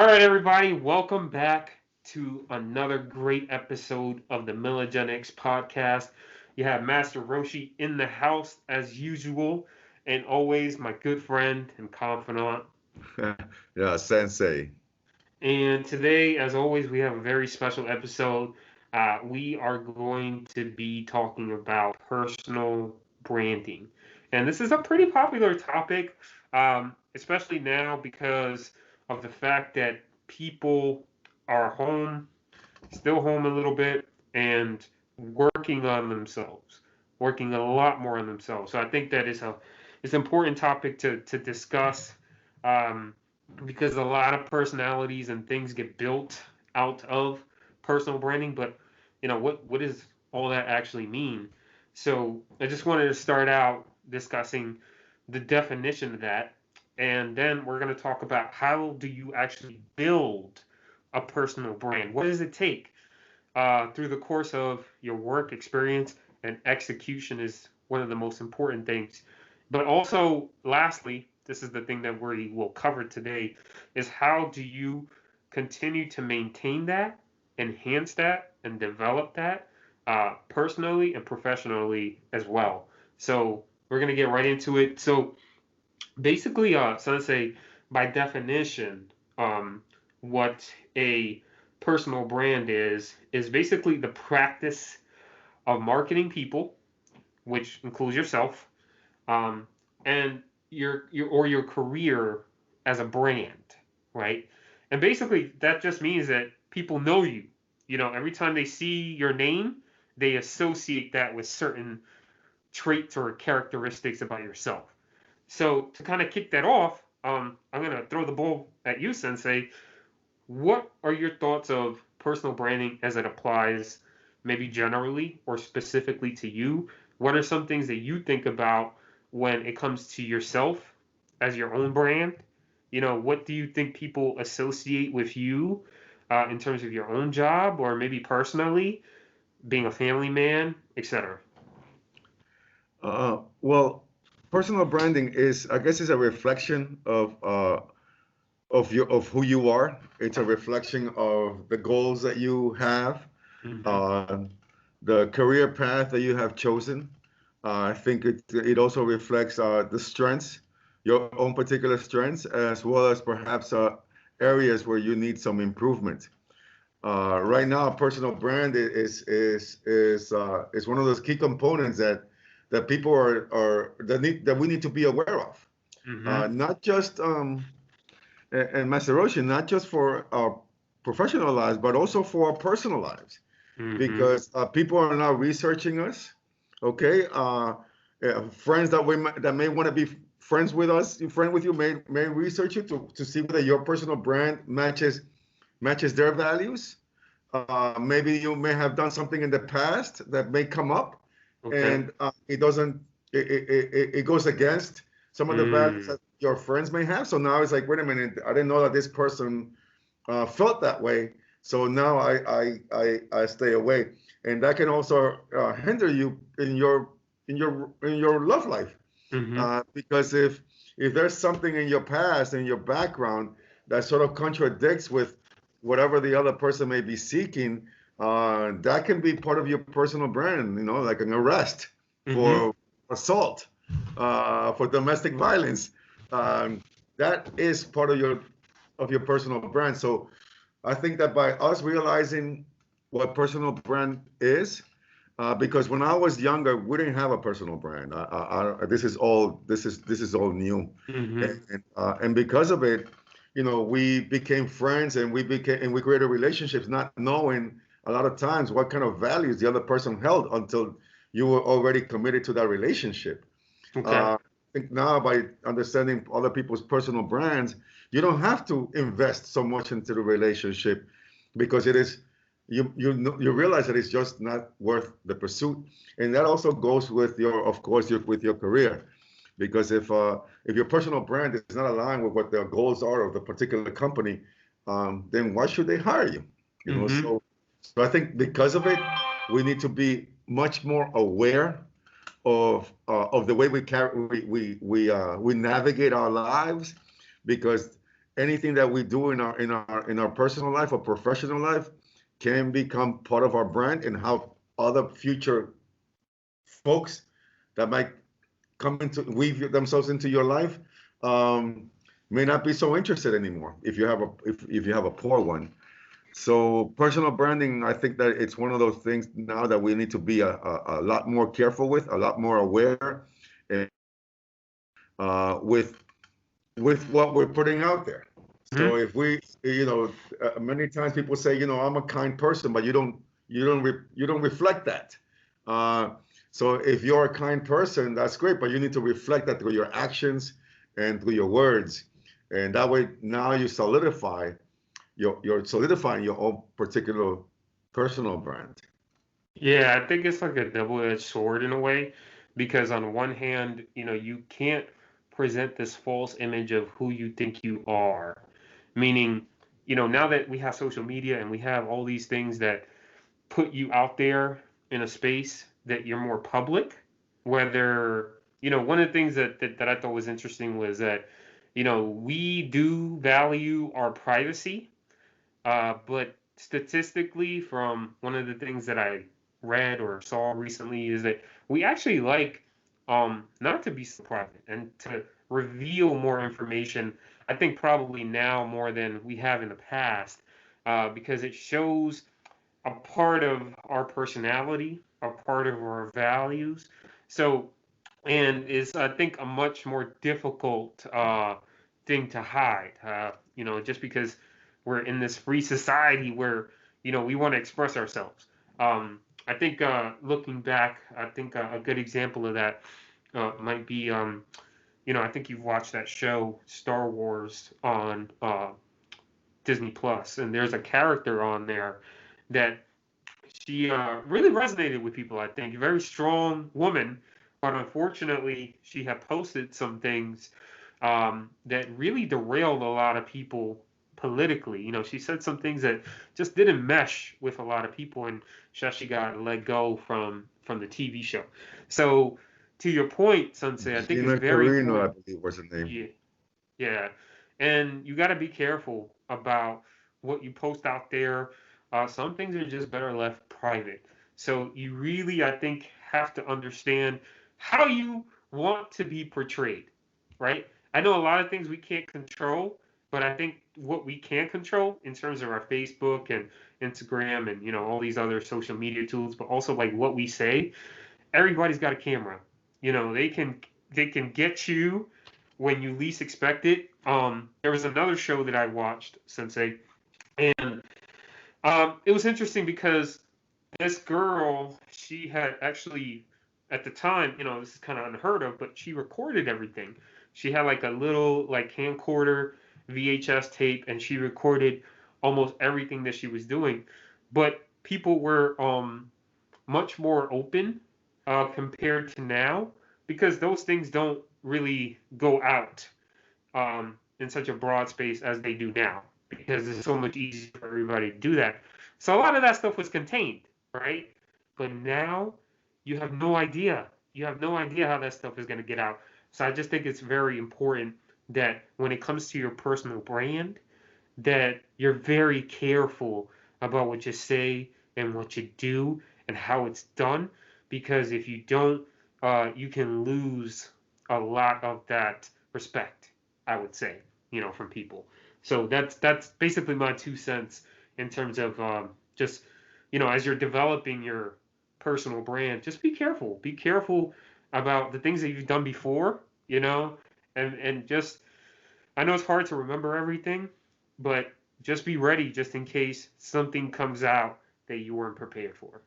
All right, everybody, welcome back to another great episode of the Milligenics podcast. You have Master Roshi in the house as usual, and always my good friend and confidant. Yeah, sensei. And today, as always, we have a very special episode. We are going to be talking about personal branding. And this is a pretty popular topic, especially now because of the fact that people are home, still home a little bit, and working on themselves, working a lot more on themselves. So I think that is it's an important topic to discuss. Um, because a lot of personalities and things get built out of personal branding, but what does all that actually mean? So I just wanted to start out discussing the definition of that, and then we're going to talk about how do you actually build a personal brand? What does it take through the course of your work experience? And execution is one of the most important things. But also, lastly, this is the thing that we will cover today, is how do you continue to maintain that, enhance that, and develop that personally and professionally as well. So we're going to get right into it. So basically, Sensei, by definition, what a personal brand is basically the practice of marketing people, which includes yourself, um, and your career as a brand, right? And basically, that just means that people know you. Every time they see your name, they associate that with certain traits or characteristics about yourself. So to kind of kick that off, I'm gonna throw the ball at you, Sensei. What are your thoughts of personal branding as it applies, maybe generally or specifically to you? What are some things that you think about when it comes to yourself as your own brand? What do you think people associate with you in terms of your own job or maybe personally, being a family man, etc.? Well, personal branding is, I guess, is a reflection of who you are. It's a reflection of the goals that you have, Mm-hmm. uh, the career path that you have chosen. I think it also reflects the strengths, your own particular strengths, as well as perhaps areas where you need some improvement. Right now, personal brand is one of those key components that people are that we need to be aware of. Mm-hmm. Not just and Master Roshi, not just for our professional lives, but also for our personal lives, Mm-hmm. because people are now researching us. Okay, friends that may want to be friends with us, friend with you, may research you to see whether your personal brand matches their values. Maybe you may have done something in the past that may come up, Okay. and it doesn't. It goes against some of the values Mm. that your friends may have. So now it's like, wait a minute, I didn't know that this person felt that way. So now I stay away, and that can also hinder you in your love life, Mm-hmm. because if there's something in your past in your background that sort of contradicts with whatever the other person may be seeking, that can be part of your personal brand, like an arrest Mm-hmm. for assault, for domestic violence. Um, that is part of your personal brand. So I think that by us realizing what personal brand is, because when I was younger, we didn't have a personal brand. This is all new, Mm-hmm. and because of it, we became friends and we created relationships, not knowing a lot of times what kind of values the other person held until you were already committed to that relationship. Okay. I think now by understanding other people's personal brands, you don't have to invest so much into the relationship because it is you realize that it's just not worth the pursuit, and that also goes with of course, with your career, because if your personal brand is not aligned with what the goals are of the particular company, then why should they hire you? Mm-hmm. So I think because of it, we need to be much more aware of the way we navigate our lives, because anything that we do in our personal life or professional life can become part of our brand, and how other future folks that might come into weave themselves into your life um, may not be so interested anymore if you have a if you have a poor one. So personal branding, I think that it's one of those things now that we need to be a lot more careful with, a lot more aware, and with what we're putting out there. So Mhm. if we, many times people say, I'm a kind person, but you don't reflect that. Uh, so if you're a kind person, that's great, but you need to reflect that through your actions and through your words, and that way now you solidify you're solidifying your own particular personal brand. Yeah, I think it's like a double-edged sword in a way, because on one hand, you can't present this false image of who you think you are. Meaning, now that we have social media and we have all these things that put you out there in a space that you're more public, whether, one of the things that I thought was interesting was that, we do value our privacy, but statistically, from one of the things that I read or saw recently, is that we actually like not to be so private and to reveal more information. I think probably now more than we have in the past, because it shows a part of our personality, a part of our values. So, and is I think a much more difficult thing to hide. Just because we're in this free society where we want to express ourselves. I think looking back, I think a good example of that might be I think you've watched that show Star Wars on Disney Plus, and there's a character on there that she really resonated with people. I think a very strong woman, but unfortunately, she had posted some things that really derailed a lot of people politically. She said some things that just didn't mesh with a lot of people, and she actually got let go from the TV show. So, to your point, Sensei, I think it's Gina very Carino, I important. believe was her name. Yeah, yeah, and you got to be careful about what you post out there. Some things are just better left private. So you really, I think, have to understand how you want to be portrayed, right? I know a lot of things we can't control, but I think what we can control in terms of our Facebook and Instagram and all these other social media tools, but also like what we say. Everybody's got a camera. They can get you when you least expect it. There was another show that I watched, Sensei, and it was interesting because this girl, she had actually, at the time, this is kind of unheard of, but she recorded everything. She had like a little like camcorder VHS tape, and she recorded almost everything that she was doing. But people were much more open compared to now, because those things don't really go out in such a broad space as they do now, because it's so much easier for everybody to do that. So a lot of that stuff was contained, right? But now you have no idea. You have no idea how that stuff is going to get out. So I just think it's very important that when it comes to your personal brand, that you're very careful about what you say and what you do and how it's done, because if you don't, you can lose a lot of that respect, I would say, from people. So that's basically my 2 cents in terms of just as you're developing your personal brand, just be careful. Be careful about the things that you've done before, and just I know it's hard to remember everything, but just be ready just in case something comes out that you weren't prepared for.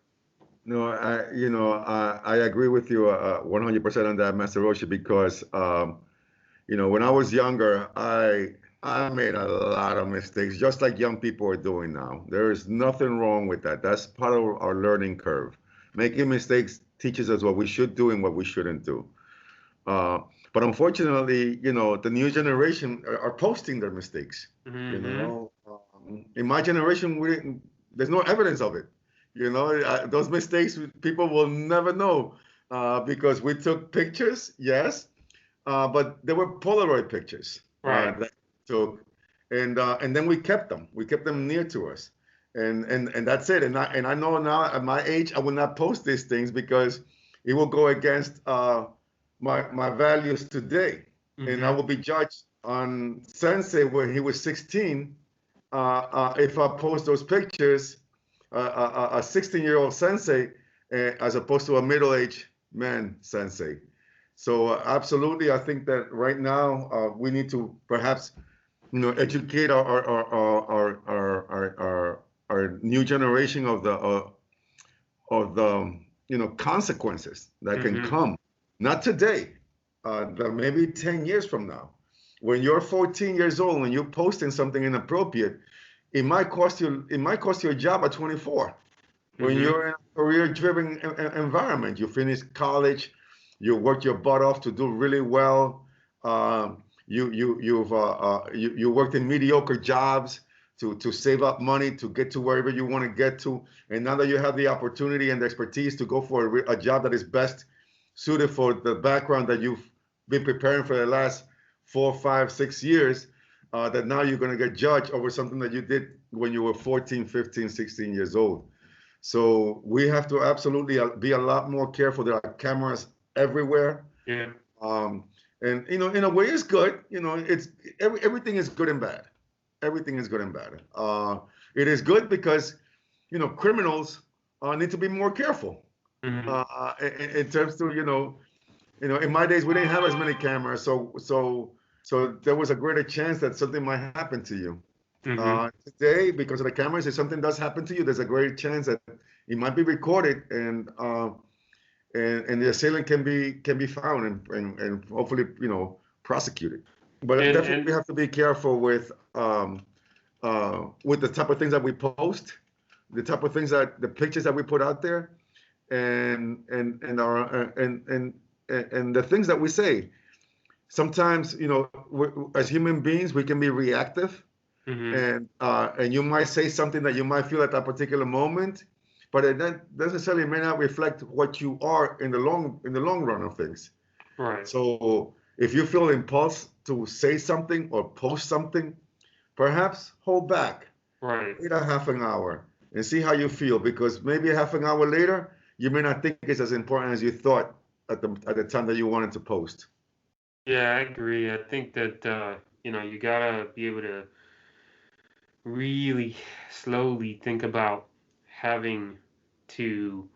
No, I agree with you 100% on that, Master Roshi, because when I was younger, I made a lot of mistakes, just like young people are doing now. There is nothing wrong with that. That's part of our learning curve. Making mistakes teaches us what we should do and what we shouldn't do. Uh, but unfortunately, the new generation are posting their mistakes. Hmm. In my generation, there's no evidence of it. Those mistakes people will never know because we took pictures, yes, but they were Polaroid pictures Right. that we took, and then we kept them. We kept them near to us, and that's it. And I know now at my age I will not post these things because it will go against my values today, and I Mm-hmm. will be judged on Sensei when he was 16. If I post those pictures, a 16-year-old Sensei as opposed to a middle-aged man Sensei. So absolutely, I think that right now we need to perhaps educate our new generation of the consequences that can Mm-hmm. come. Not today, but maybe 10 years from now. When you're 14 years old and you're posting something inappropriate, it might cost you a job at 24. When Mm-hmm. you're in a career-driven environment, you finish college, you work your butt off to do really well. You worked in mediocre jobs to save up money to get to wherever you want to get to, and now that you have the opportunity and the expertise to go for a job that is best suited for the background that you've been preparing for the last 4, 5, 6 years, that now you're going to get judged over something that you did when you were 14, 15, 16 years old. So we have to absolutely be a lot more careful. There are cameras everywhere. Yeah. Um, and in a way, it's good. It's everything is good and bad. Everything is good and bad. It is good because criminals need to be more careful. Mm-hmm. In terms to in my days we didn't have as many cameras, so there was a greater chance that something might happen to you. Mm-hmm. Today, because of the cameras, if something does happen to you, there's a great chance that it might be recorded, and the assailant can be found and hopefully prosecuted. But definitely we And have to be careful with the type of things that we post, the type of things that the pictures that we put out there, and our and the things that we say. Sometimes as human beings we can be reactive, mm-hmm. and you might say something that you might feel at that particular moment, but it not necessarily may not reflect what you are in the long run of things. Right. So if you feel impulse to say something or post something, perhaps hold back, Right. wait a half an hour, and see how you feel, because maybe a half an hour later you may not think it's as important as you thought at the time that you wanted to post. Yeah, I agree. I think that you gotta be able to really slowly think about having to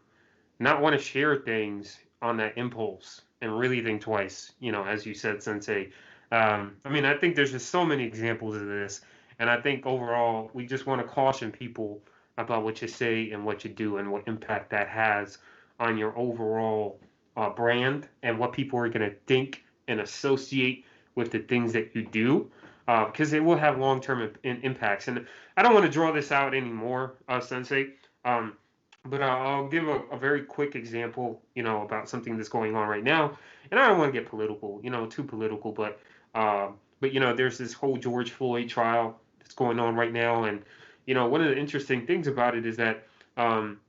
not want to share things on that impulse and really think twice, as you said, Sensei. I mean, I think there's just so many examples of this, and I think overall we just want to caution people about what you say and what you do and what impact that has on your overall brand and what people are going to think and associate with the things that you do, because it will have long-term impacts. And I don't want to draw this out anymore, Sensei. Um, but I'll give a very quick example, about something that's going on right now. And I don't want to get political, too political, there's this whole George Floyd trial that's going on right now. And, one of the interesting things about it is that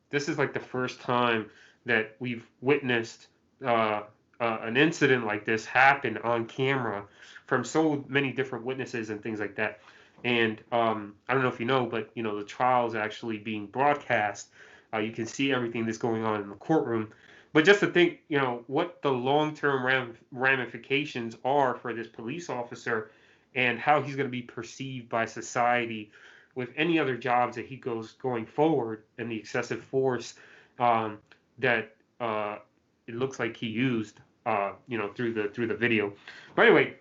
this is like the first time that we've witnessed an incident like this happen on camera from so many different witnesses and things like that. And I don't know if you know, but, the trial is actually being broadcast. You can see everything that's going on in the courtroom. But just to think, what the long-term ramifications are for this police officer and how he's going to be perceived by society with any other jobs that he goes going forward, and the excessive force um, that it looks like he used, through the video. But anyway,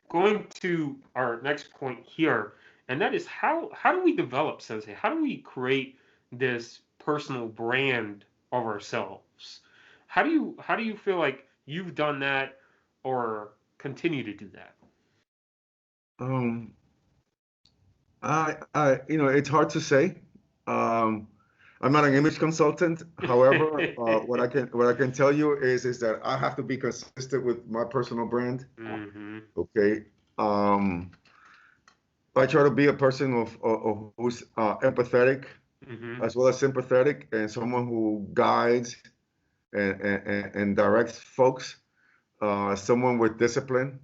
going to our next point here, and that is how do we develop Sensei? How do we create this personal brand of ourselves? How do you feel like you've done that or continue to do that? Um, it's hard to say. Um, I'm not an image consultant. However, what I can tell you is that I have to be consistent with my personal brand. Hmm. Okay. Um, I try to be a person of who's empathetic Hmm. as well as sympathetic, and someone who guides and directs folks. Someone with discipline.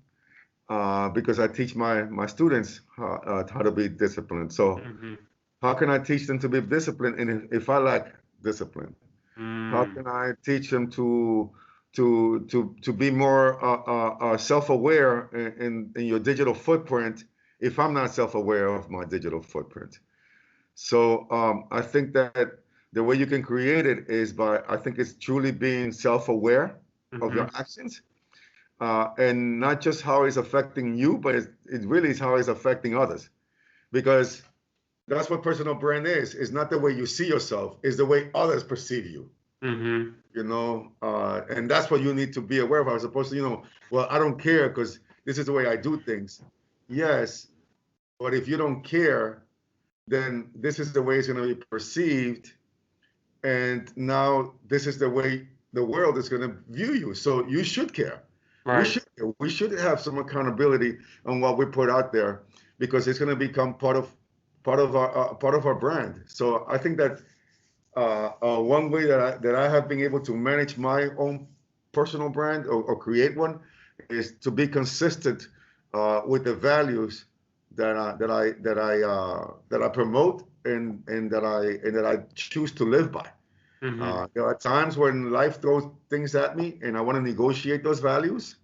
because I teach my students how to be disciplined. So Mm-hmm. how can I teach them to be disciplined? And if I lack discipline, how Mm. can I teach them to be more self-aware in your digital footprint if I'm not self-aware of my digital footprint? So I think that the way you can create it is by, I think it's truly being self-aware of Mm-hmm. your actions, and not just how it's affecting you, but it really is how it's affecting others. Because that's what personal brand is. It's not the way you see yourself, it's the way others perceive you. Mm-hmm. And that's what you need to be aware of, as opposed to, well, I don't care because this is the way I do things. Yes, but if you don't care, then this is the way it's going to be perceived, and now this is the way the world is going to view you. So you should care. We Right. should we should have some accountability on what we put out there, because it's going to become part of our brand. So I think that one way that I have been able to manage my own personal brand, or create one, is to be consistent with the values that I promote, and that I choose to live by. Mm-hmm. There are times when life throws things at me, and I want to negotiate those values,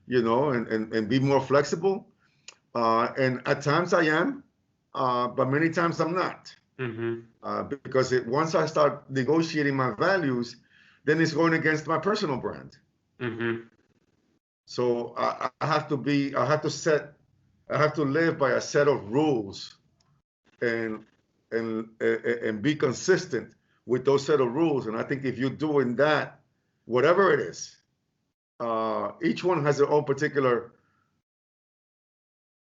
and be more flexible. And at times I am, but many times I'm not. Mm-hmm. Because once I start negotiating my values, then it's going against my personal brand. Mm-hmm. So I have to live by a set of rules, and and be consistent with those set of rules. And I think if you're doing that, whatever it is, each one has their own particular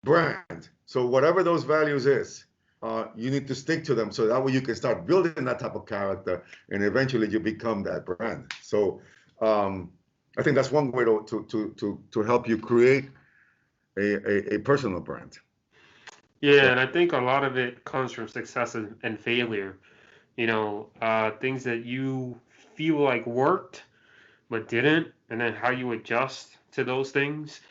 brand. So whatever those values is, you need to stick to them, so that way you can start building that type of character, and eventually you become that brand. So I think that's one way to help you create a personal brand. Yeah, So and I think a lot of it comes from success and failure. Things that you feel like worked but didn't, and then how you adjust to those things.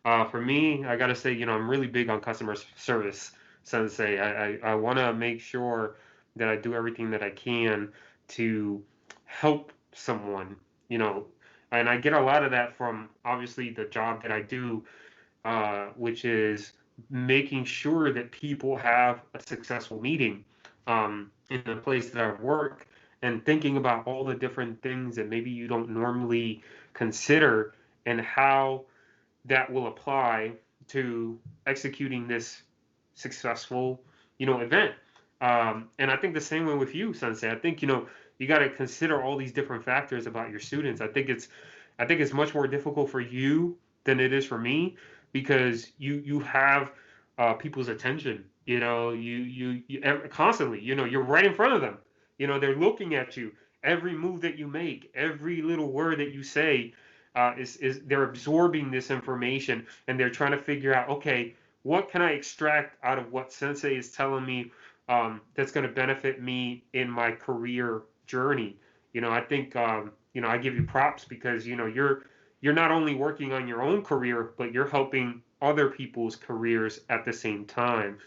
For me, I gotta say, I'm really big on customer service, Sensei. I want to make sure that I do everything that I can to help someone, you know, and I get a lot of that from obviously the job that I do, which is making sure that people have a successful meeting in the place that I work, and thinking about all the different things that maybe you don't normally consider, and how that will apply to executing this successful, event. And I think the same way with you, Sensei. I think, you got to consider all these different factors about your students. I think it's much more difficult for you than it is for me, because you have people's attention. Constantly. You're right in front of them. They're looking at you. Every move that you make, every little word that you say, is they're absorbing this information, and they're trying to figure out, okay, what can I extract out of what Sensei is telling me, that's going to benefit me in my career journey. I think, I give you props, because you're not only working on your own career, but you're helping other people's careers at the same time.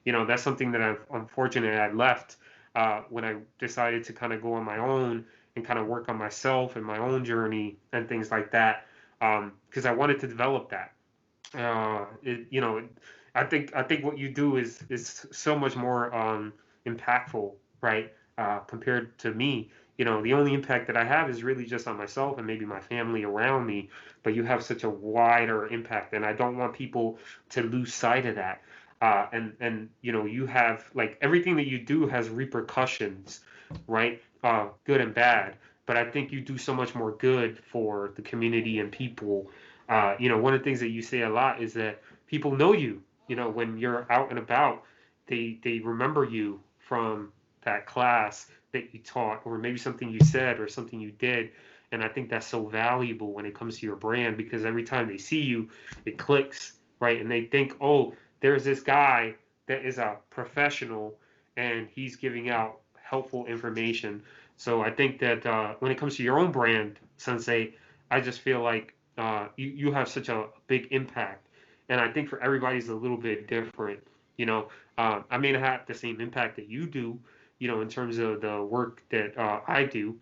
That's something that I'm fortunate I left when I decided to kind of go on my own and kind of work on myself and my own journey and things like that, because I wanted to develop that. It, you know, I think what you do is so much more impactful, right? Compared to me. The only impact that I have is really just on myself and maybe my family around me. But you have such a wider impact, and I don't want people to lose sight of that. And you have, like, everything that you do has repercussions, right? Good and bad. But I think you do so much more good for the community and people. One of the things that you say a lot is that people know you. When you're out and about, they remember you from that class that you taught, or maybe something you said or something you did. And I think that's so valuable when it comes to your brand, because every time they see you, it clicks, right? And they think, oh, there's this guy that is a professional, and he's giving out helpful information. So I think that when it comes to your own brand, Sensei, I just feel like you have such a big impact. And I think for everybody's a little bit different. You know, I may not have the same impact that you do, in terms of the work that I do,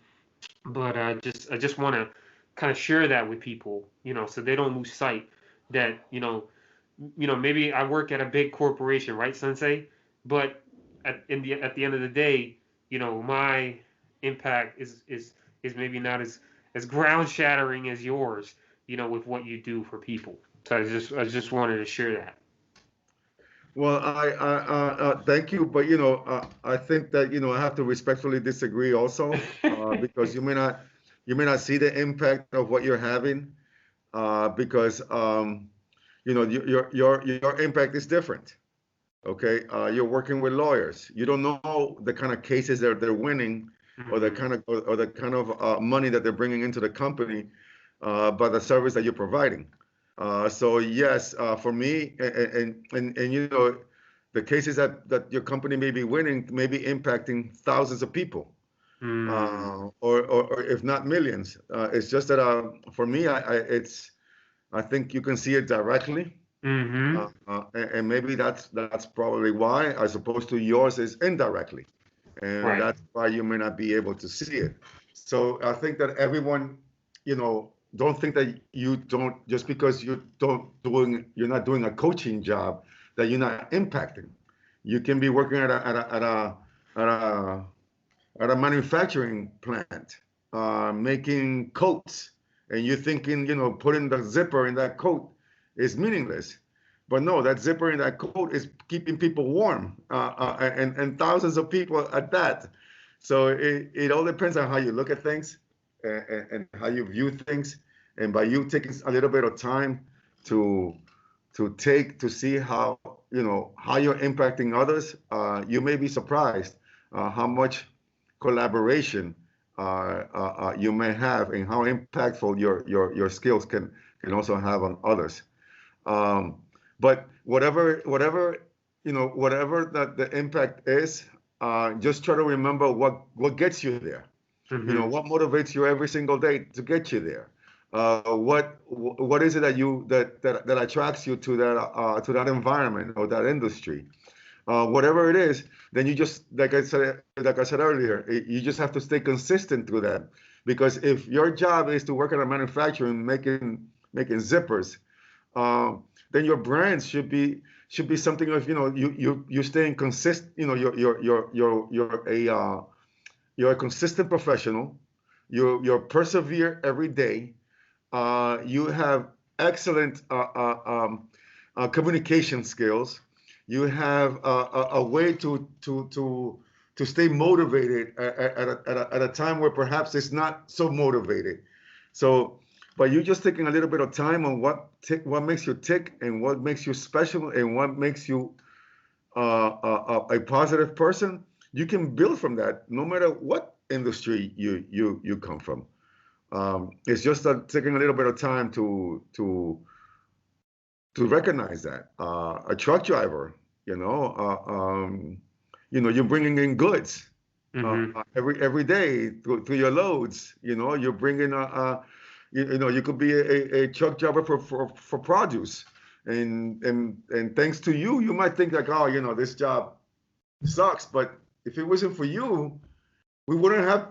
but I just want to kind of share that with people, so they don't lose sight that, maybe I work at a big corporation, right, Sensei? But at the end of the day, my impact is maybe not as ground shattering as yours, with what you do for people. So I just wanted to share that. Well, thank you, but I think that I have to respectfully disagree also, because you may not see the impact of what you're having, because your impact is different. Okay, you're working with lawyers. You don't know the kind of cases that they're winning, or the Hmm. kind of money that they're bringing into the company, by the service that you're providing. So yes, for me, and the cases that your company may be winning may be impacting thousands of people, Hmm. or if not millions. It's just that, for me, I think you can see it directly, Hmm. and maybe that's probably why, as opposed to yours is indirectly, and Right. that's why you may not be able to see it. So I think that everyone, don't think that you don't, just because you're not doing a coaching job, that you're not impacting. You can be working at a at a manufacturing plant, making coats, and you're thinking, putting the zipper in that coat is meaningless. But no, that zipper in that coat is keeping people warm, and thousands of people at that. So it all depends on how you look at things, and how you view things. And by you taking a little bit of time to to see how you're impacting others, you may be surprised, how much collaboration, you may have, and how impactful your skills can also have on others. Um, but whatever that the impact is, just try to remember what gets you there. Hmm. What motivates you every single day to get you there. What is it that attracts you to that environment or that industry? Whatever it is, then you just, like I said earlier, you just have to stay consistent with that. Because if your job is to work at a manufacturing, making zippers, then your brand should be something of, you're staying consistent. You're a consistent professional. You persevere every day. You have excellent, communication skills. You have a way to stay motivated at a time where perhaps it's not so motivated. So, but you just taking a little bit of time on what makes you tick, and what makes you special, and what makes you, a positive person. You can build from that, no matter what industry you come from. It's just taking a little bit of time to recognize that. A truck driver, you're bringing in goods, Hmm. every day through your loads. You're bringing you could be a truck driver for produce, and thanks to you, you might think like, oh, this job sucks, but if it wasn't for you, we wouldn't have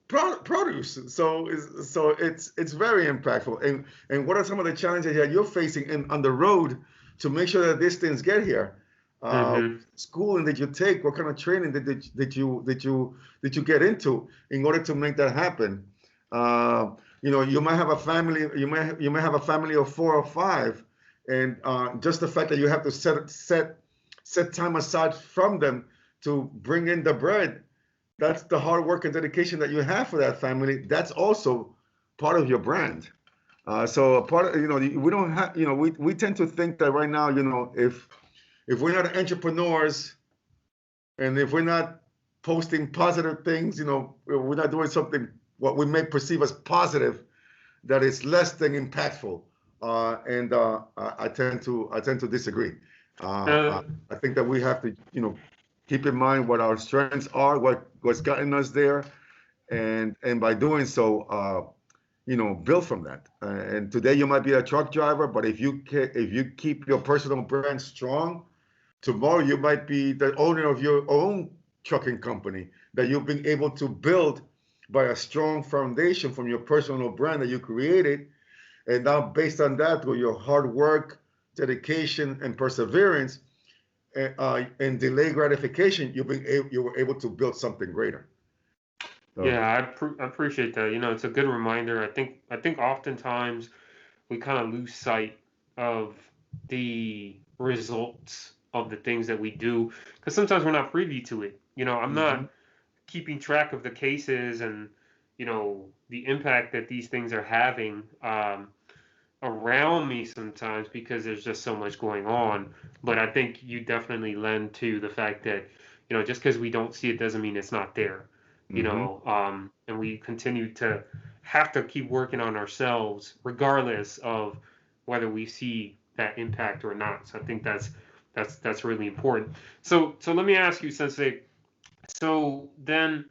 produce. So it's very impactful. And what are some of the challenges that you're facing on the road to make sure that these things get here? Hmm. Schooling that you take, what kind of training that you get into in order to make that happen? You might have a family. You may have a family of 4 or 5, and just the fact that you have to set time aside from them to bring in the bread, that's the hard work and dedication that you have for that family. That's also part of your brand. So a part of, we don't have, we tend to think that right now, if we're not entrepreneurs, and if we're not posting positive things, we're not doing something what we may perceive as positive, that is less than impactful. And I tend to disagree. Uh, I think that we have to, keep in mind what our strengths are, what's gotten us there, and by doing so, build from that. And today you might be a truck driver, but if you keep your personal brand strong, tomorrow you might be the owner of your own trucking company that you've been able to build by a strong foundation from your personal brand that you created. And now based on that, with your hard work, dedication, and perseverance, and delayed gratification, you were able to build something greater. So, Yeah, I appreciate that. It's a good reminder. I think oftentimes we kind of lose sight of the results of the things that we do because sometimes we're not privy to it. I'm mhm, not keeping track of the cases and the impact that these things are having around me sometimes because there's just so much going on. But I think you definitely lend to the fact that just because we don't see it doesn't mean it's not there. mhm. And we continue to have to keep working on ourselves regardless of whether we see that impact or not. So I think that's really important. So let me ask you, Sensei. So then,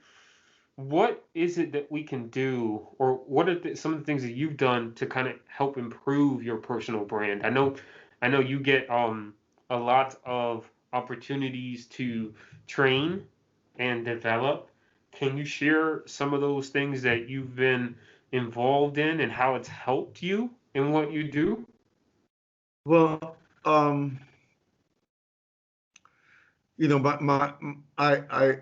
what is it that we can do, or what are some of the things that you've done to kind of help improve your personal brand? I know you get a lot of opportunities to train and develop. Can you share some of those things that you've been involved in and how it's helped you in what you do? Well, my I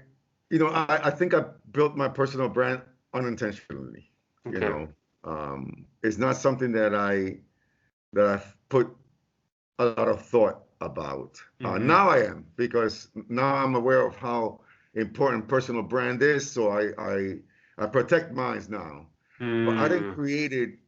I think I built my personal brand unintentionally. You Okay. know, it's not something that I've put a lot of thought about. Mm-hmm. Now I am, because now I'm aware of how important personal brand is. So I protect mine now. But I didn't Mm. create it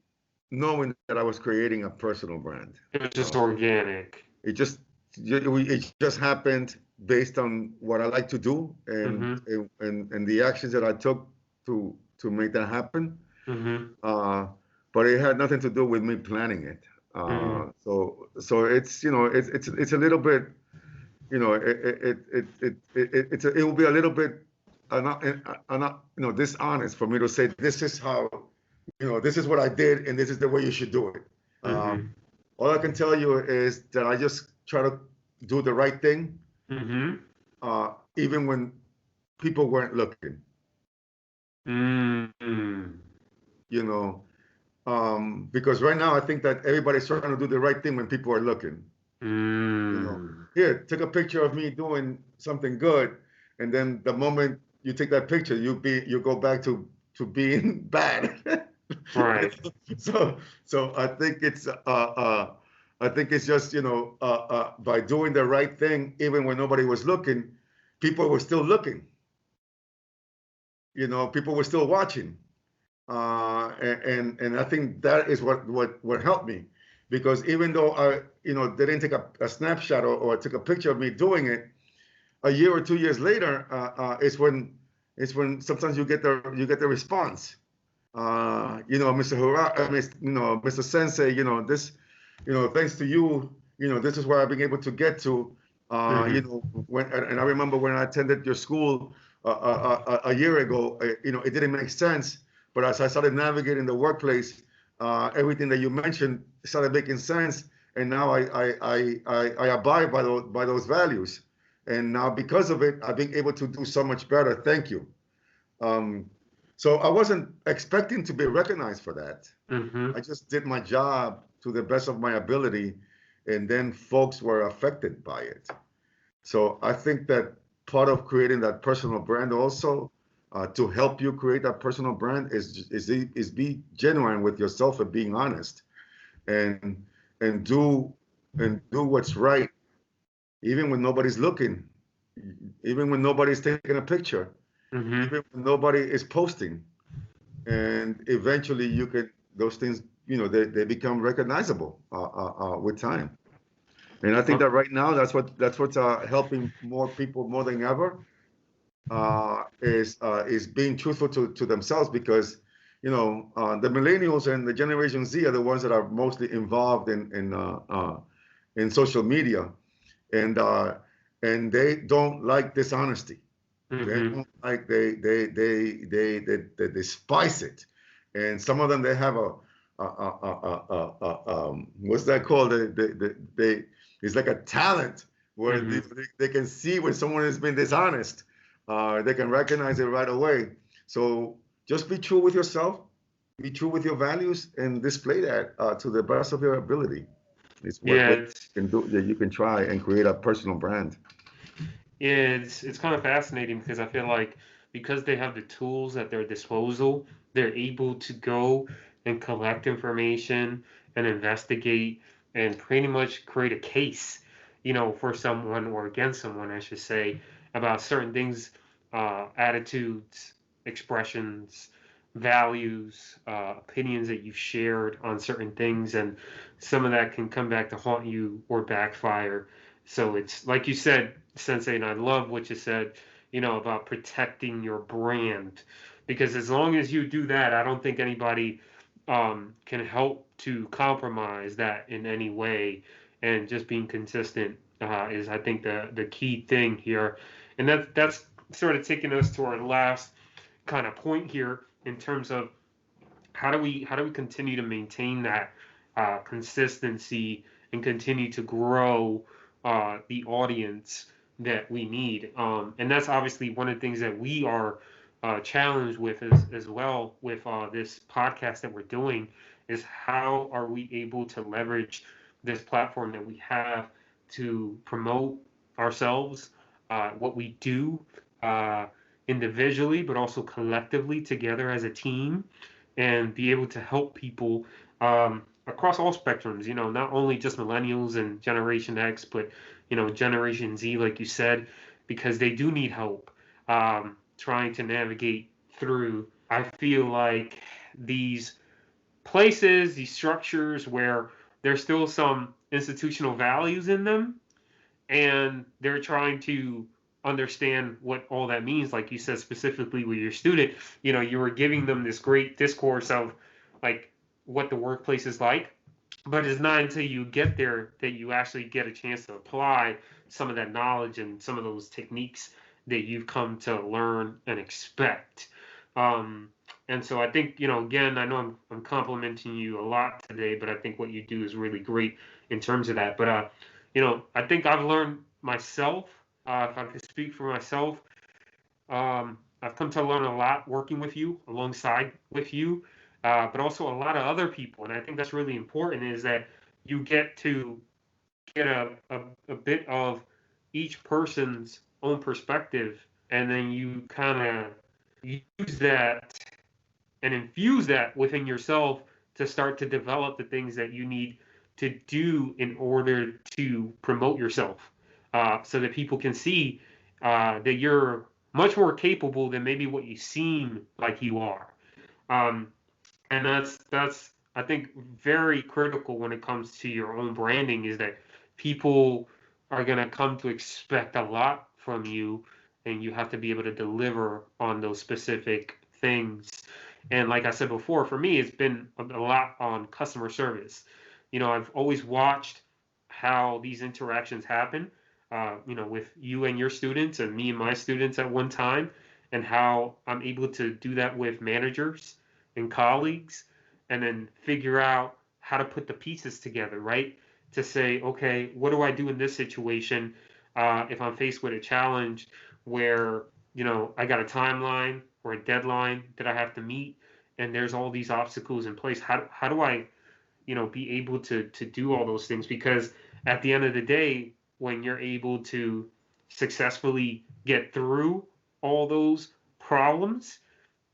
knowing that I was creating a personal brand. It was just Uh, organic. it just it just happened based on what I like to do, Mm-hmm. and the actions that I took to make that happen. Mm-hmm. Uh, but it had nothing to do with me planning it. Mm-hmm. So it's it's a little bit, it will be a little bit not dishonest for me to say this is how, this is what I did and this is the way you should do it. Mm-hmm. All I can tell you is that I just try to do the right thing, Mm-hmm. even when people weren't looking. Mm-hmm. You know, because right now I think that everybody's trying to do the right thing when people are looking. Mm. Here, take a picture of me doing something good, and then the moment you take that picture, you go back to being bad. Right. So I think it's just, by doing the right thing even when nobody was looking, people were still looking. People were still watching. And I think that is what helped me, because even though they didn't take a snapshot, or took a picture of me doing it, a year or 2 years later, it's when sometimes you get the response. Mr. Hurrah, Mr. Sensei, thanks to you, this is where I've been able to get to. Mm-hmm. And I remember when I attended your school a year ago, it didn't make sense, but as I started navigating the workplace, everything that you mentioned started making sense, and now I abide by those values, and now because of it, I've been able to do so much better. Thank you. Um, so I wasn't expecting to be recognized for that. Mm-hmm. I just did my job to the best of my ability, and then folks were affected by it. So I think that part of creating that personal brand also, to help you create that personal brand, is be genuine with yourself and being honest, and and do and do what's right, even when nobody's looking, even when nobody's taking a picture, Mm-hmm. even when nobody is posting. And eventually those things, they become recognizable with time. And I think that right now that's what's helping more people more than ever, is being truthful to themselves, because the millennials and the Generation Z are the ones that are mostly involved in social media, and they don't like dishonesty. They Mm-hmm. don't like they despise it, and some of them they have what's that called? They it's like a talent where Hmm. they can see when someone has been dishonest. They can recognize it right away. So just be true with yourself, be true with your values, and display that to the best of your ability. It's Yeah, what you can do, that you can try and create a personal brand. it's kind of fascinating because I feel like because they have the tools at their disposal, they're able to go and collect information and investigate and pretty much create a case, for someone or against someone, I should say, about certain things, attitudes, expressions, values, opinions that you've shared on certain things, and some of that can come back to haunt you or backfire. So it's like you said, Sensei, and I love what you said, about protecting your brand. Because as long as you do that, I don't think anybody can help to compromise that in any way. And just being consistent is, I think, the key thing here. And that's sort of taking us to our last kind of point here in terms of how do we continue to maintain that consistency and continue to grow the audience that we need. And that's obviously one of the things that we are challenged with as well with this podcast that we're doing is how are we able to leverage this platform that we have to promote ourselves, what we do uh, individually, but also collectively together as a team and be able to help people across all spectrums, not only just millennials and Generation X, but, Generation Z, like you said, because they do need help trying to navigate through. I feel like these places, these structures where there's still some institutional values in them, and they're trying to understand what all that means. Like you said, specifically with your student, you were giving them this great discourse of like what the workplace is like, but it's not until you get there that you actually get a chance to apply some of that knowledge and some of those techniques that you've come to learn and expect. Um, and so I think, again, I know I'm complimenting you a lot today, but I think what you do is really great in terms of that. But I think I've learned myself, if I could speak for myself, I've come to learn a lot working with you, alongside with you, but also a lot of other people. And I think that's really important is that you get to get a bit of each person's own perspective, and then you kind of use that and infuse that within yourself to start to develop the things that you need to do in order to promote yourself, so that people can see that you're much more capable than maybe what you seem like you are. Um, and that's I think very critical when it comes to your own branding is that people are going to come to expect a lot from you, and you have to be able to deliver on those specific things. And like I said before, for me, it's been a lot on customer service. I've always watched how these interactions happen, with you and your students and me and my students at one time, and how I'm able to do that with managers and colleagues, and then figure out how to put the pieces together, right? To say, okay, what do I do in this situation if I'm faced with a challenge where, I got a timeline or a deadline that I have to meet, and there's all these obstacles in place. How do I, be able to do all those things? Because at the end of the day, when you're able to successfully get through all those problems,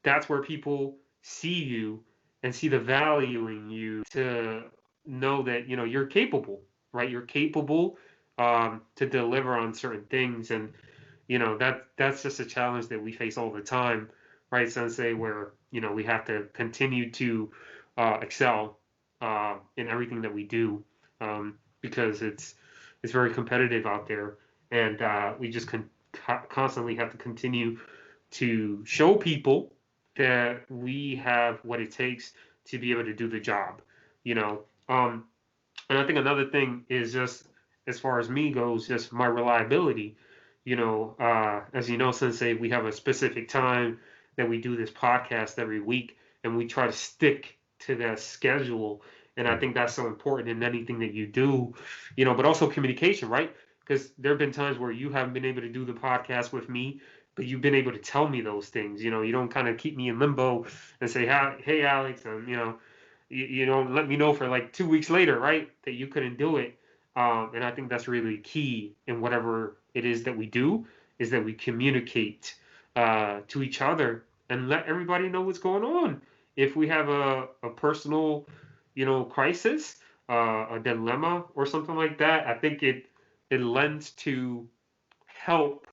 that's where people see you and see the value in you to know that you're capable, right? You're capable to deliver on certain things, and that's just a challenge that we face all the time, right, Sensei? Where we have to continue to excel in everything that we do, because it's very competitive out there, and we just constantly have to continue to show people that we have what it takes to be able to do the job, you know. Um, and I think another thing is just as far as me goes, just my reliability. As you know, Sensei, we have a specific time that we do this podcast every week, and we try to stick to that schedule. And I think that's so important in anything that you do, but also communication, right? Because there have been times where you haven't been able to do the podcast with me, but you've been able to tell me those things. You don't kind of keep me in limbo and say, hey, Alex, and, you don't let me know for like 2 weeks later, right, that you couldn't do it. And I think that's really key in whatever it is that we do, is that we communicate to each other and let everybody know what's going on. If we have a personal, crisis, a dilemma or something like that, I think it lends to help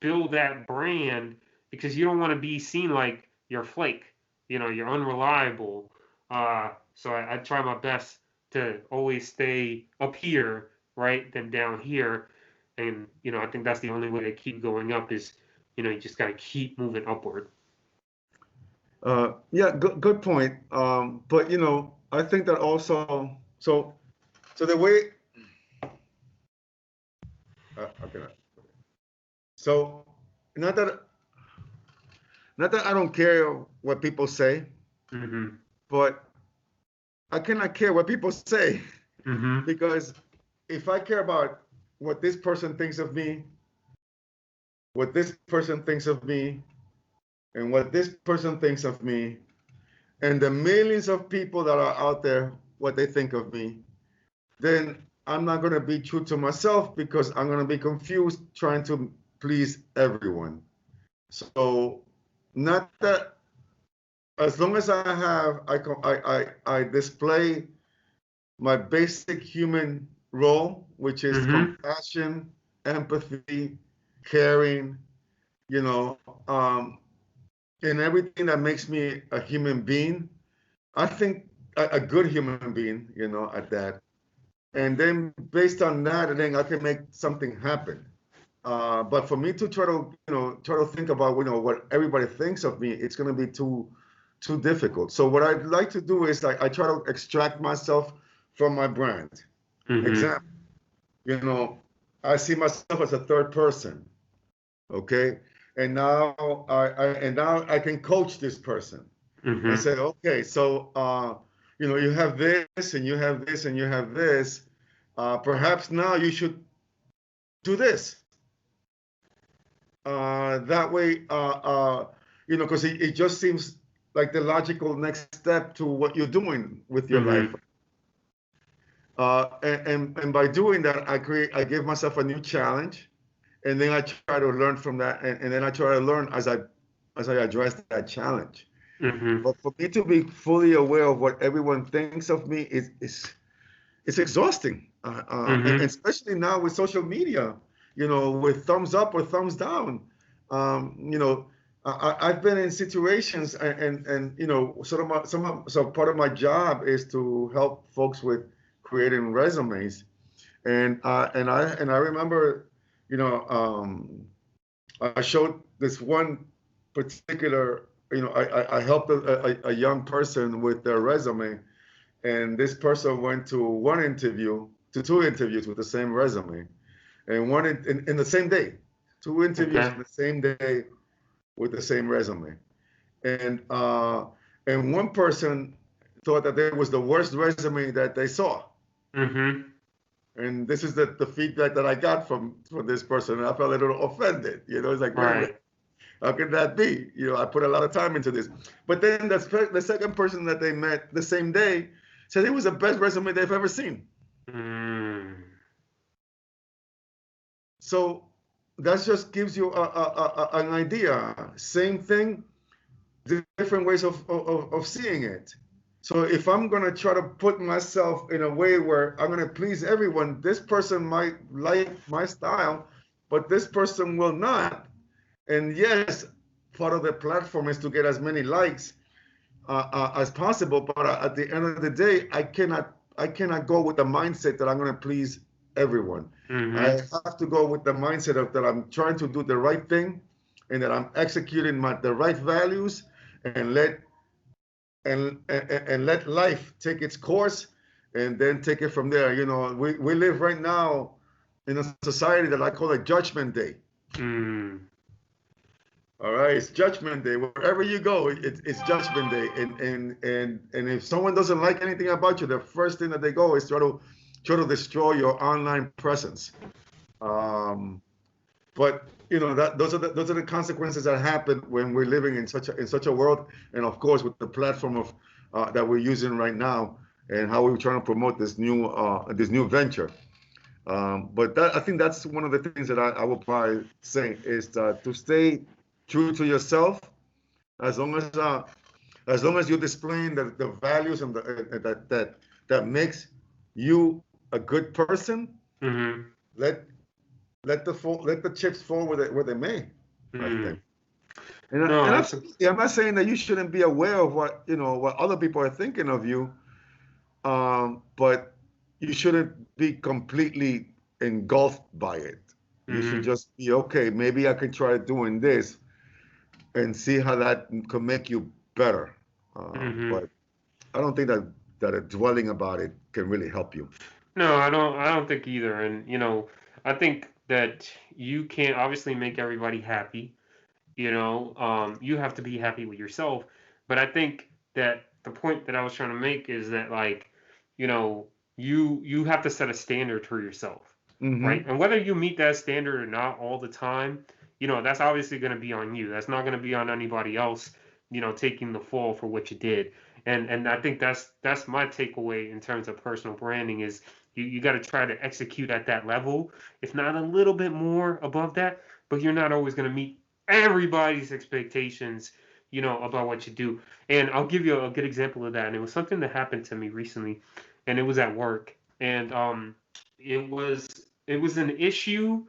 build that brand, because you don't want to be seen like you're flake, you're unreliable. So I try my best to always stay up here, right, than down here. And, I think that's the only way to keep going up is, you just got to keep moving upward. Yeah, good point. But I think that also, so the way, okay, so not that not that I don't care what people say, Mm-hmm. but I cannot care what people say Mm-hmm. because if I care about what this person thinks of me, what this person thinks of me, and what this person thinks of me, and the millions of people that are out there, what they think of me, then I'm not going to be true to myself because I'm going to be confused trying to please everyone. So, not that as long as I have, I display my basic human role, which is Mm-hmm. compassion, empathy, caring, you know, um, and everything that makes me a human being. I think a good human being, at that. And then based on that, and then I can make something happen. But for me to try to think about, what everybody thinks of me, it's going to be too difficult. So what I'd like to do is like I try to extract myself from my brand. Mm-hmm. Example, I see myself as a third person. Okay, and now I can coach this person and Mm-hmm. say, okay, so you have this and you have this and you have this. Perhaps now you should do this. That way, because it just seems like the logical next step to what you're doing with your life. Mm-hmm. And by doing that, I give myself a new challenge, and then I try to learn from that, and then I try to learn as I address that challenge. Mm-hmm. But for me to be fully aware of what everyone thinks of me is it's exhausting, and Mm-hmm. especially now with social media, with thumbs up or thumbs down. Um, you know, I've been in situations, and so part of my job is to help folks with creating resumes, and I remember, you know, I showed this one particular, I helped a young person with their resume, and this person went to two interviews with the same resume, and one in the same day, two interviews Okay. in the same day with the same resume, and uh, and one person thought that it was the worst resume that they saw, Mm-hmm. and this is the feedback that I got from this person, and I felt a little offended. It's like, wait a minute, Right. how can that be? I put a lot of time into this. But then the second person that they met the same day said it was the best resume they've ever seen. Mm. So that just gives you an idea. Same thing, different ways of seeing it. So if I'm going to try to put myself in a way where I'm going to please everyone, this person might like my style, but this person will not. And yes, part of the platform is to get as many likes as possible. But at the end of the day, I cannot go with the mindset that I'm going to please everyone. I Mm-hmm. have to go with the mindset of that I'm trying to do the right thing, and that I'm executing the right values, and let life take its course, and then take it from there. We live right now in a society that I call a judgment day. Mm. All right, it's Judgment Day. Wherever you go, it's Judgment Day, and if someone doesn't like anything about you, the first thing that they go is try to destroy your online presence. Um, but that those are the consequences that happen when we're living in such a world, and of course with the platform of that we're using right now, and how we're trying to promote this new venture. But I think that's one of the things that I will probably say is to stay true to yourself, as long as you're displaying the values and that makes you a good person. Mm-hmm. Let let the chips fall where they may, I Mm. think. And No, that's absolutely, I'm not saying that you shouldn't be aware of what other people are thinking of you, but you shouldn't be completely engulfed by it. You should mm-hmm. just be okay. Maybe I can try doing this and see how that can make you better. Mm-hmm. But I don't think that a dwelling about it can really help you. No, I don't think either. And I think that you can't obviously make everybody happy. You have to be happy with yourself. But I think that the point that I was trying to make is that, like, you know, you have to set a standard for yourself, right? Hmm. And whether you meet that standard or not all the time, that's obviously going to be on you. That's not going to be on anybody else, taking the fall for what you did. And I think that's my takeaway in terms of personal branding is you got to try to execute at that level, if not a little bit more above that, but you're not always going to meet everybody's expectations, about what you do. And I'll give you a good example of that. And it was something that happened to me recently, and it was at work. And it was an issue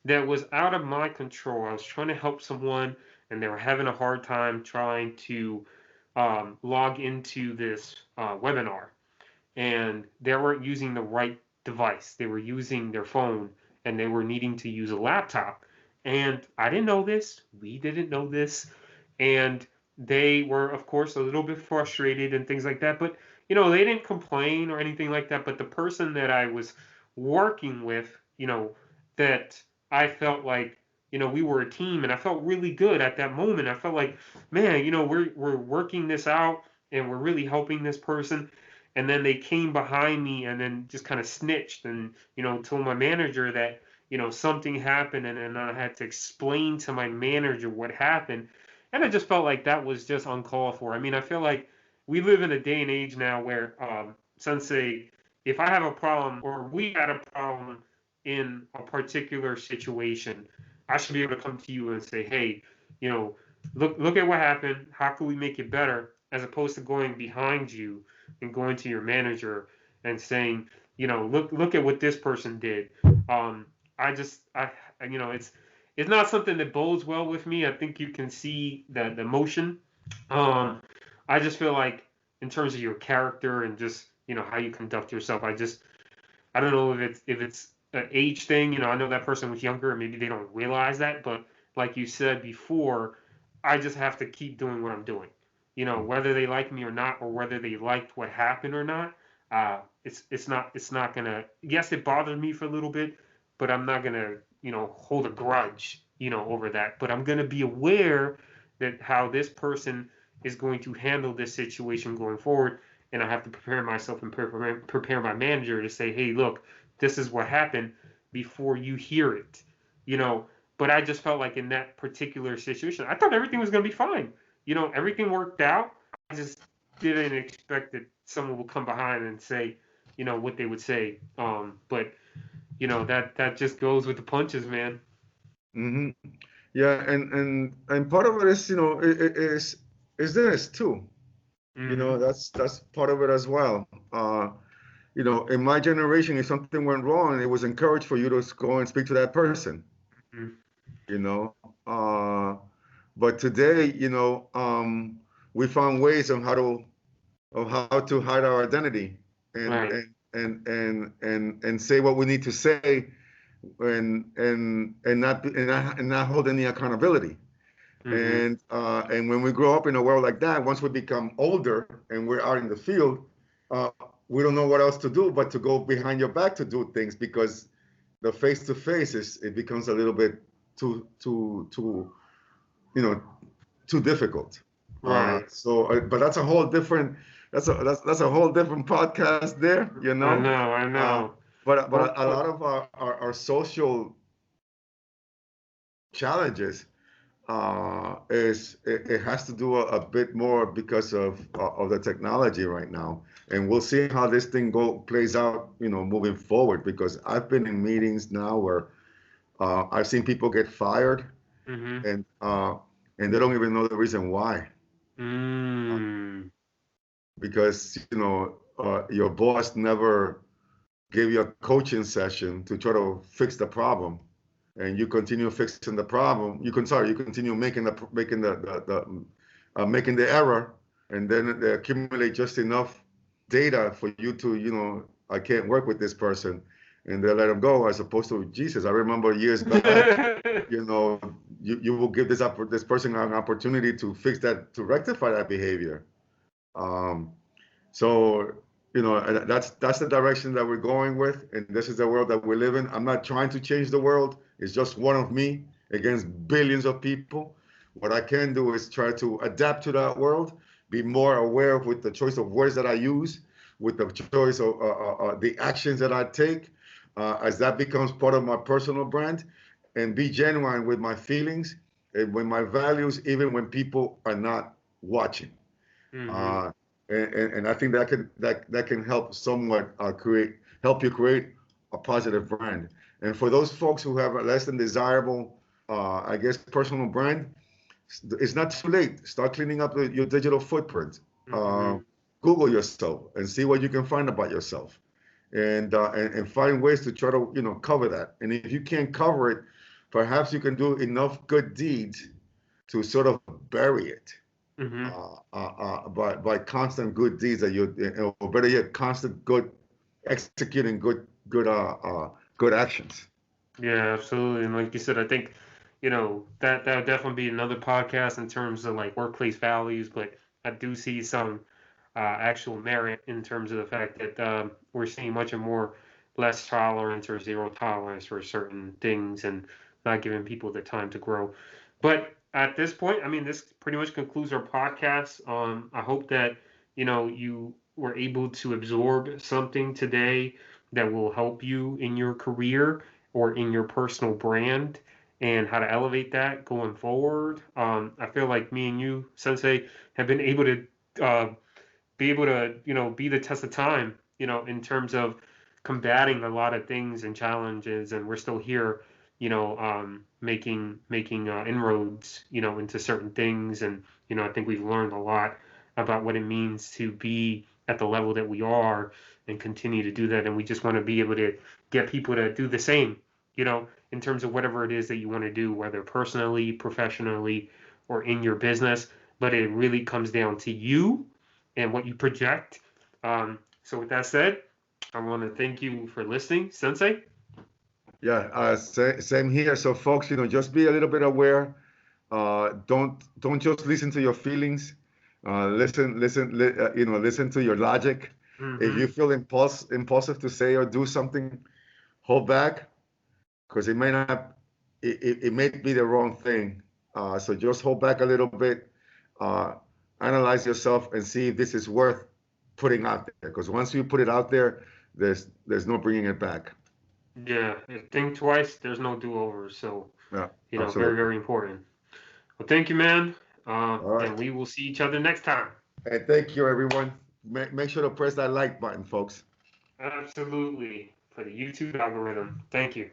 that was out of my control. I was trying to help someone, and they were having a hard time trying to log into this webinar, and they weren't using the right device. They were using their phone, and they were needing to use a laptop. And I didn't know this. We didn't know this. And they were, of course, a little bit frustrated and things like that. But, they didn't complain or anything like that. But the person that I was working with, that I felt like, we were a team, and I felt really good at that moment. I felt like, man, we're working this out, and we're really helping this person. And then they came behind me and then just kind of snitched and told my manager that something happened, and I had to explain to my manager what happened. And I just felt like that was just uncalled for. I mean, I feel like we live in a day and age now where, sensei, if I have a problem or we had a problem in a particular situation, I should be able to come to you and say, hey, you know look at what happened, how can we make it better, as opposed to going behind you and going to your manager and saying, look at what this person did. Um, I just, it's not something that bodes well with me. I think you can see the emotion. Um, I just feel like in terms of your character and just how you conduct yourself, I don't know if it's an age thing. I know that person was younger and maybe they don't realize that, but like you said before, I just have to keep doing what I'm doing. Whether they like me or not, or whether they liked what happened or not. It's not gonna. Yes, it bothered me for a little bit, but I'm not gonna hold a grudge over that. But I'm gonna be aware that how this person is going to handle this situation going forward, and I have to prepare myself and prepare my manager to say, hey, look, this is what happened before you hear it. You know, but I just felt like in that particular situation, I thought everything was going to be fine. Everything worked out. I just didn't expect that someone would come behind and say, what they would say. But that just goes with the punches, man. Hmm. Yeah, and part of it is, is this too. Mm-hmm. That's part of it as well. In my generation, if something went wrong, it was encouraged for you to go and speak to that person. Mm-hmm. You know, but today, we found ways on how to hide our identity and Right. and say what we need to say and not hold any accountability. Mm-hmm. And when we grow up in a world like that, once we become older and we're out in the field, uh, we don't know what else to do but to go behind your back to do things, because the face to face it becomes a little bit too you know, too difficult. Right. But that's a whole different that's a whole different podcast there, you I know. know, I Uh, know. but Well, a lot of our social challenges is it has to do a bit more because of the technology right now, and we'll see how this thing plays out, you know, moving forward. Because I've been in meetings now where I've seen people get fired, mm-hmm. and uh, and they don't even know the reason why. Mm. Because you know your boss never gave you a coaching session to try to fix the problem, and you continue fixing the problem. You continue making the error, and then they accumulate just enough data for you to, you know, I can't work with this person, and they let them go. As opposed to Jesus, I remember years back, you know, you will give this person an opportunity to fix that, to rectify that behavior. Um, so, you know, that's the direction that we're going with, and this is the world that we live in. I'm not trying to change the world. It's just one of me against billions of people. What I can do is try to adapt to that world, be more aware with the choice of words that I use, with the choice of the actions that I take, as that becomes part of my personal brand, and be genuine with my feelings and with my values, even when people are not watching. mm-hmm. Uh, and I think that can help somewhat help you create a positive brand. And for those folks who have a less than desirable, I guess, personal brand, it's not too late. Start cleaning up your digital footprint. Uh, Mm-hmm. Google yourself and see what you can find about yourself, and find ways to try to, you know, cover that. And if you can't cover it, perhaps you can do enough good deeds to sort of bury it, Mm-hmm. by constant good deeds that or better yet, constant good executing good actions. Yeah, absolutely. And like you said, I think, that would definitely be another podcast in terms of like workplace values, but I do see some actual merit in terms of the fact that we're seeing much more less tolerance or zero tolerance for certain things and not giving people the time to grow. But at this point, I mean, this pretty much concludes our podcast. I hope that, you were able to absorb something today that will help you in your career or in your personal brand and how to elevate that going forward. I feel like me and you, Sensei, have been able to, be the test of time, in terms of combating a lot of things and challenges, and we're still here, making inroads, into certain things, and I think we've learned a lot about what it means to be at the level that we are and continue to do that, and we just want to be able to get people to do the same, in terms of whatever it is that you want to do, whether personally, professionally, or in your business. But it really comes down to you and what you project. So with that said, I want to thank you for listening, Sensei. Yeah, same here. So, folks, you know, just be a little bit aware. Don't just listen to your feelings. Listen to your logic. If Mm-hmm. you feel impulsive to say or do something, hold back, because it may be the wrong thing. So just hold back a little bit, uh, analyze yourself, and see if this is worth putting out there. Because once you put it out there, there's no bringing it back. Yeah, think twice. There's no do-over. So, Yeah, very, absolutely. very important. Well, thank you, man. All right. And we will see each other next time. And thank you, everyone. Make sure to press that like button, folks. Absolutely. For the YouTube algorithm. Thank you.